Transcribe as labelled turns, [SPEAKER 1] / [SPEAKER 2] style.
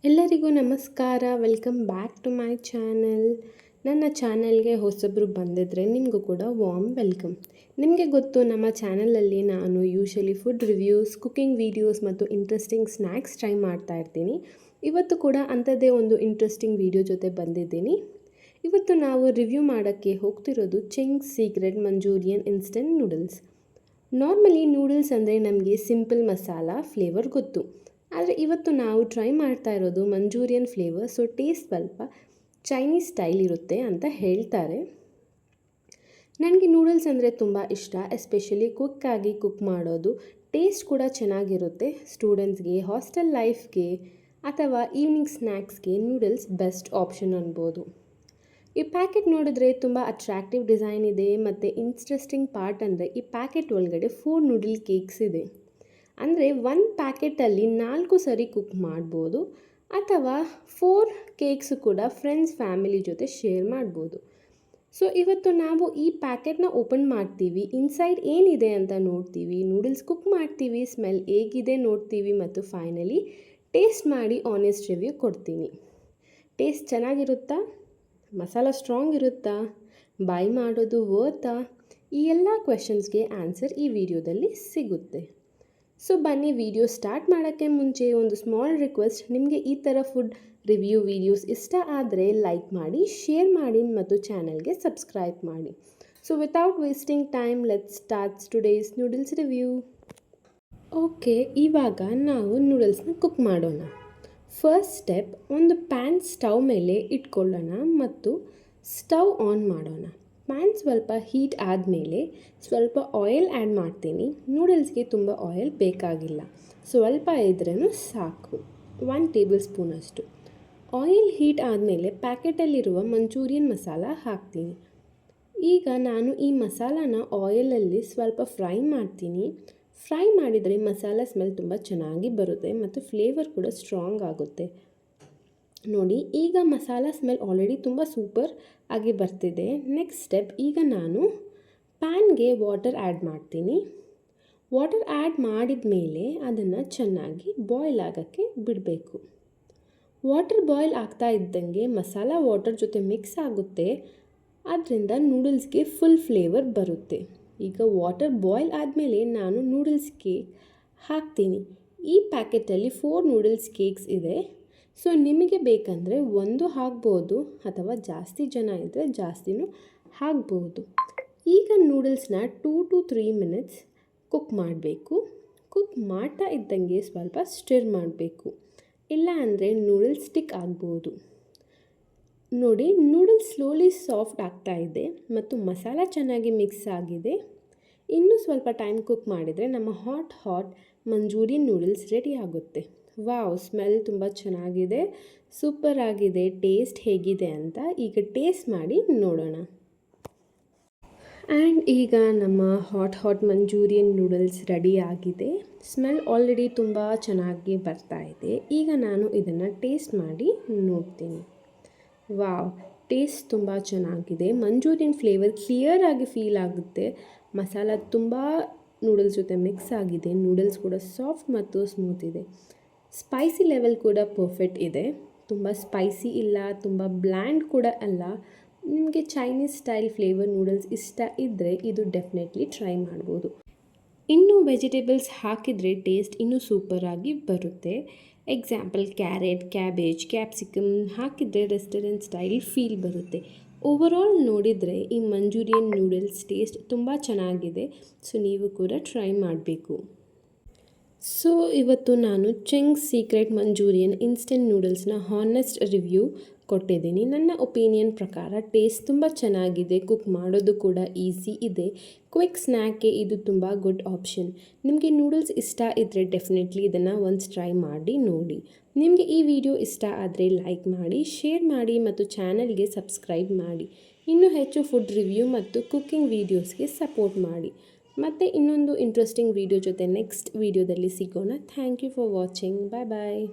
[SPEAKER 1] ಎಲ್ಲರಿಗೂ ನಮಸ್ಕಾರ. Welcome back to my channel. ನನ್ನ ಚಾನಲ್ಗೆ ಹೊಸಬ್ರು ಬಂದಿದ್ದರೆ ನಿಮಗೂ ಕೂಡ ವಾರ್ಮ್ ವೆಲ್ಕಮ್. ನಿಮಗೆ ಗೊತ್ತು, ನಮ್ಮ ಚಾನಲಲ್ಲಿ ನಾನು usually food reviews, cooking videos ಮತ್ತು ಇಂಟ್ರೆಸ್ಟಿಂಗ್ ಸ್ನ್ಯಾಕ್ಸ್ ಟ್ರೈ ಮಾಡ್ತಾ ಇರ್ತೀನಿ. ಇವತ್ತು ಕೂಡ ಅಂಥದ್ದೇ ಒಂದು ಇಂಟ್ರೆಸ್ಟಿಂಗ್ ವೀಡಿಯೋ ಜೊತೆ ಬಂದಿದ್ದೀನಿ. ಇವತ್ತು ನಾವು ರಿವ್ಯೂ ಮಾಡೋಕ್ಕೆ ಹೋಗ್ತಿರೋದು Ching's Secret Manchurian instant noodles. Normally noodles ಅಂದರೆ ನಮಗೆ ಸಿಂಪಲ್ ಮಸಾಲ ಫ್ಲೇವರ್ ಗೊತ್ತು. ಆದರೆ ಇವತ್ತು ನಾವು ಟ್ರೈ ಮಾಡ್ತಾ ಇರೋದು ಮಂಚೂರಿಯನ್ ಫ್ಲೇವರ್. ಸೊ ಟೇಸ್ಟ್ ಸ್ವಲ್ಪ ಚೈನೀಸ್ ಸ್ಟೈಲ್ ಇರುತ್ತೆ ಅಂತ ಹೇಳ್ತಾರೆ. ನನಗೆ ನೂಡಲ್ಸ್ ಅಂದರೆ ತುಂಬ ಇಷ್ಟ, ಎಸ್ಪೆಷಲಿ ಕುಕ್ ಮಾಡೋದು. ಟೇಸ್ಟ್ ಕೂಡ ಚೆನ್ನಾಗಿರುತ್ತೆ. ಸ್ಟೂಡೆಂಟ್ಸ್ಗೆ, ಹಾಸ್ಟೆಲ್ ಲೈಫ್ಗೆ ಅಥವಾ ಈವ್ನಿಂಗ್ ಸ್ನ್ಯಾಕ್ಸ್ಗೆ ನೂಡಲ್ಸ್ ಬೆಸ್ಟ್ ಆಪ್ಷನ್ ಅನ್ಬೋದು. ಈ ಪ್ಯಾಕೆಟ್ ನೋಡಿದ್ರೆ ತುಂಬ ಅಟ್ರಾಕ್ಟಿವ್ ಡಿಸೈನ್ ಇದೆ. ಮತ್ತು ಇಂಟ್ರೆಸ್ಟಿಂಗ್ ಪಾರ್ಟ್ ಅಂದರೆ ಈ ಪ್ಯಾಕೆಟ್ ಒಳಗಡೆ 4 ನೂಡಲ್ ಕೇಕ್ಸ್ ಇದೆ. ಅಂದರೆ 1 ಪ್ಯಾಕೆಟಲ್ಲಿ 4 ಸರಿ ಕುಕ್ ಮಾಡ್ಬೋದು, ಅಥವಾ 4 ಕೇಕ್ಸು ಕೂಡ ಫ್ರೆಂಡ್ಸ್ ಫ್ಯಾಮಿಲಿ ಜೊತೆ ಶೇರ್ ಮಾಡ್ಬೋದು. ಸೊ ಇವತ್ತು ನಾವು ಈ ಪ್ಯಾಕೆಟ್ನ ಓಪನ್ ಮಾಡ್ತೀವಿ, ಇನ್ಸೈಡ್ ಏನಿದೆ ಅಂತ ನೋಡ್ತೀವಿ, ನೂಡಲ್ಸ್ ಕುಕ್ ಮಾಡ್ತೀವಿ, ಸ್ಮೆಲ್ ಹೇಗಿದೆ ನೋಡ್ತೀವಿ, ಮತ್ತು ಫೈನಲಿ ಟೇಸ್ಟ್ ಮಾಡಿ ಆನೆಸ್ಟ್ ರಿವ್ಯೂ ಕೊಡ್ತೀನಿ. ಟೇಸ್ಟ್ ಚೆನ್ನಾಗಿರುತ್ತಾ, ಮಸಾಲ ಸ್ಟ್ರಾಂಗ್ ಇರುತ್ತಾ, ಬೈ ಮಾಡೋದು ವರ್ತಾ, ಈ ಎಲ್ಲ ಕ್ವೆಶನ್ಸ್ಗೆ ಆನ್ಸರ್ ಈ ವಿಡಿಯೋದಲ್ಲಿ ಸಿಗುತ್ತೆ. ಸೊ ಬನ್ನಿ, ವಿಡಿಯೋ ಸ್ಟಾರ್ಟ್ ಮಾಡೋಕ್ಕೆ ಮುಂಚೆ ಒಂದು ಸ್ಮಾಲ್ ರಿಕ್ವೆಸ್ಟ್. ನಿಮಗೆ ಈ ಥರ ಫುಡ್ ರಿವ್ಯೂ ವೀಡಿಯೋಸ್ ಇಷ್ಟ ಆದರೆ ಲೈಕ್ ಮಾಡಿ, ಶೇರ್ ಮಾಡಿ ಮತ್ತು ಚಾನಲ್ಗೆ ಸಬ್ಸ್ಕ್ರೈಬ್ ಮಾಡಿ. So without wasting time, let's start today's noodles review. Okay, ಇವಾಗ ನಾವು ನೂಡಲ್ಸ್ನ ಕುಕ್ ಮಾಡೋಣ. ಫಸ್ಟ್ ಸ್ಟೆಪ್, ಒಂದು ಪ್ಯಾನ್ ಸ್ಟವ್ ಮೇಲೆ ಇಟ್ಕೊಳ್ಳೋಣ ಮತ್ತು ಸ್ಟವ್ ಆನ್ ಮಾಡೋಣ. ಪ್ಯಾನ್ ಸ್ವಲ್ಪ ಹೀಟ್ ಆದಮೇಲೆ ಸ್ವಲ್ಪ ಆಯಿಲ್ ಆ್ಯಡ್ ಮಾಡ್ತೀನಿ. ನೂಡಲ್ಸ್ಗೆ ತುಂಬ ಆಯಿಲ್ ಬೇಕಾಗಿಲ್ಲ, ಸ್ವಲ್ಪ ಇದ್ರೂ ಸಾಕು. 1 ಟೇಬಲ್ ಸ್ಪೂನಷ್ಟು ಆಯಿಲ್ ಹೀಟ್ ಆದಮೇಲೆ ಪ್ಯಾಕೆಟಲ್ಲಿರುವ ಮಂಚೂರಿಯನ್ ಮಸಾಲ ಹಾಕ್ತೀನಿ. ಈಗ ನಾನು ಈ ಮಸಾಲಾನ ಆಯಿಲಲ್ಲಿ ಸ್ವಲ್ಪ ಫ್ರೈ ಮಾಡ್ತೀನಿ. ಫ್ರೈ ಮಾಡಿದರೆ ಮಸಾಲ ಸ್ಮೆಲ್ ತುಂಬ ಚೆನ್ನಾಗಿ ಬರುತ್ತೆ ಮತ್ತು ಫ್ಲೇವರ್ ಕೂಡ ಸ್ಟ್ರಾಂಗ್ ಆಗುತ್ತೆ. ನೋಡಿ, ಈಗ ಮಸಾಲ ಸ್ಮೆಲ್ ಆಲ್ರೆಡಿ ತುಂಬ ಸೂಪರ್ ಆಗಿ ಬರ್ತಿದೆ. ನೆಕ್ಸ್ಟ್ ಸ್ಟೆಪ್, ಈಗ ನಾನು ಪ್ಯಾನ್ಗೆ ವಾಟರ್ ಆ್ಯಡ್ ಮಾಡ್ತೀನಿ. ವಾಟರ್ ಆ್ಯಡ್ ಮಾಡಿದ ಮೇಲೆ ಅದನ್ನು ಚೆನ್ನಾಗಿ ಬಾಯ್ಲ್ ಆಗೋಕ್ಕೆ ಬಿಡಬೇಕು. ವಾಟರ್ ಬಾಯ್ಲ್ ಆಗ್ತಾ ಇದ್ದಂಗೆ ಮಸಾಲ ವಾಟರ್ ಜೊತೆ ಮಿಕ್ಸ್ ಆಗುತ್ತೆ, ಅದರಿಂದ ನೂಡಲ್ಸ್ಗೆ ಫುಲ್ ಫ್ಲೇವರ್ ಬರುತ್ತೆ. ಈಗ ವಾಟರ್ ಬಾಯ್ಲ್ ಆದಮೇಲೆ ನಾನು ನೂಡಲ್ಸ್ ಕೇಕ್ ಹಾಕ್ತೀನಿ. ಈ ಪ್ಯಾಕೆಟಲ್ಲಿ 4 ನೂಡಲ್ಸ್ ಕೇಕ್ಸ್ ಇದೆ. ಸೊ ನಿಮಗೆ ಬೇಕಂದರೆ 1 ಹಾಕ್ಬೋದು, ಅಥವಾ ಜಾಸ್ತಿ ಜನ ಇದ್ದರೆ ಜಾಸ್ತಿನೂ ಹಾಕ್ಬೋದು. ಈಗ ನೂಡಲ್ಸ್ನ 2 to 3 ಮಿನಿಟ್ಸ್ ಕುಕ್ ಮಾಡಬೇಕು. ಕುಕ್ ಮಾಡ್ತಾ ಇದ್ದಂಗೆ ಸ್ವಲ್ಪ ಸ್ಟಿರ್ ಮಾಡಬೇಕು, ಇಲ್ಲ ಅಂದರೆ ನೂಡಲ್ಸ್ ಸ್ಟಿಕ್ ಆಗ್ಬೋದು. ನೋಡಿ, ನೂಡಲ್ಸ್ ಸ್ಲೋಲಿ ಸಾಫ್ಟ್ ಆಗ್ತಾ ಇದೆ ಮತ್ತು ಮಸಾಲ ಚೆನ್ನಾಗಿ ಮಿಕ್ಸ್ ಆಗಿದೆ. ಇನ್ನೂ ಸ್ವಲ್ಪ ಟೈಮ್ ಕುಕ್ ಮಾಡಿದರೆ ನಮ್ಮ ಹಾಟ್ ಮಂಚೂರಿಯನ್ ನೂಡಲ್ಸ್ ರೆಡಿ ಆಗುತ್ತೆ. ವಾವ್, ಸ್ಮೆಲ್ ತುಂಬ ಚೆನ್ನಾಗಿದೆ, ಸೂಪರ್ ಆಗಿದೆ. ಟೇಸ್ಟ್ ಹೇಗಿದೆ ಅಂತ ಈಗ ಟೇಸ್ಟ್ ಮಾಡಿ ನೋಡೋಣ. ಆ್ಯಂಡ್ ಈಗ ನಮ್ಮ ಹಾಟ್ ಮಂಚೂರಿಯನ್ ನೂಡಲ್ಸ್ ರೆಡಿ ಆಗಿದೆ. ಸ್ಮೆಲ್ ಆಲ್ರೆಡಿ ತುಂಬ ಚೆನ್ನಾಗಿ ಬರ್ತಾ ಇದೆ. ಈಗ ನಾನು ಇದನ್ನು ಟೇಸ್ಟ್ ಮಾಡಿ ನೋಡ್ತೀನಿ. ವಾವ್, ಟೇಸ್ಟ್ ತುಂಬ ಚೆನ್ನಾಗಿದೆ. ಮಂಚೂರಿಯನ್ ಫ್ಲೇವರ್ ಕ್ಲಿಯರ್ ಆಗಿ ಫೀಲ್ ಆಗುತ್ತೆ. ಮಸಾಲ ತುಂಬ ನೂಡಲ್ಸ್ ಜೊತೆ ಮಿಕ್ಸ್ ಆಗಿದೆ. ನೂಡಲ್ಸ್ ಕೂಡ ಸಾಫ್ಟ್ ಮತ್ತು ಸ್ಮೂತ್ ಇದೆ. ಸ್ಪೈಸಿ ಲೆವೆಲ್ ಕೂಡ ಪರ್ಫೆಕ್ಟ್ ಇದೆ. ತುಂಬ ಸ್ಪೈಸಿ ಇಲ್ಲ, ತುಂಬ ಬ್ಲ್ಯಾಂಡ್ ಕೂಡ ಅಲ್ಲ. ನಿಮಗೆ ಚೈನೀಸ್ ಸ್ಟೈಲ್ ಫ್ಲೇವರ್ ನೂಡಲ್ಸ್ ಇಷ್ಟ ಇದ್ದರೆ ಇದು ಡೆಫಿನೆಟ್ಲಿ ಟ್ರೈ ಮಾಡ್ಬೋದು. ಇನ್ನೂ ವೆಜಿಟೇಬಲ್ಸ್ ಹಾಕಿದರೆ ಟೇಸ್ಟ್ ಇನ್ನೂ ಸೂಪರಾಗಿ ಬರುತ್ತೆ. ಎಕ್ಸಾಂಪಲ್ ಕ್ಯಾರೆಟ್, ಕ್ಯಾಬೇಜ್, ಕ್ಯಾಪ್ಸಿಕಮ್ ಹಾಕಿದರೆ ರೆಸ್ಟೋರೆಂಟ್ ಸ್ಟೈಲ್ ಫೀಲ್ ಬರುತ್ತೆ. ಓವರಾಲ್ ನೋಡಿದರೆ ಈ ಮಂಚೂರಿಯನ್ ನೂಡಲ್ಸ್ ಟೇಸ್ಟ್ ತುಂಬ ಚೆನ್ನಾಗಿದೆ. ಸೊ ನೀವು ಕೂಡ ಟ್ರೈ ಮಾಡಬೇಕು. ಸೊ ಇವತ್ತು ನಾನು ಚಿಂಗ್ಸ್ ಸೀಕ್ರೆಟ್ ಮಂಚೂರಿಯನ್ ಇನ್ಸ್ಟೆಂಟ್ ನೂಡಲ್ಸ್ನ ಹಾನೆಸ್ಟ್ ರಿವ್ಯೂ ಕೊಟ್ಟಿದ್ದೀನಿ. ನನ್ನ ಒಪಿನಿಯನ್ ಪ್ರಕಾರ ಟೇಸ್ಟ್ ತುಂಬ ಚೆನ್ನಾಗಿದೆ. ಕುಕ್ ಮಾಡೋದು ಕೂಡ ಈಸಿ ಇದೆ. ಕ್ವಿಕ್ ಸ್ನ್ಯಾಕ್ಗೆ ಇದು ತುಂಬ ಗುಡ್ ಆಪ್ಷನ್. ನಿಮಗೆ ನೂಡಲ್ಸ್ ಇಷ್ಟ ಇದ್ದರೆ ಡೆಫಿನೆಟ್ಲಿ ಇದನ್ನು ಒನ್ಸ್ ಟ್ರೈ ಮಾಡಿ ನೋಡಿ. ನಿಮಗೆ ಈ ವಿಡಿಯೋ ಇಷ್ಟ ಆದರೆ ಲೈಕ್ ಮಾಡಿ, ಶೇರ್ ಮಾಡಿ ಮತ್ತು ಚಾನಲ್ಗೆ ಸಬ್ಸ್ಕ್ರೈಬ್ ಮಾಡಿ. ಇನ್ನೂ ಹೆಚ್ಚು ಫುಡ್ ರಿವ್ಯೂ ಮತ್ತು ಕುಕ್ಕಿಂಗ್ ವೀಡಿಯೋಸ್ಗೆ ಸಪೋರ್ಟ್ ಮಾಡಿ. ಮತ್ತು ಇನ್ನೊಂದು ಇಂಟ್ರೆಸ್ಟಿಂಗ್ ವಿಡಿಯೋ ಜೊತೆ ನೆಕ್ಸ್ಟ್ ವಿಡಿಯೋದಲ್ಲಿ ಸಿಗೋಣ. Thank you for watching. Bye bye.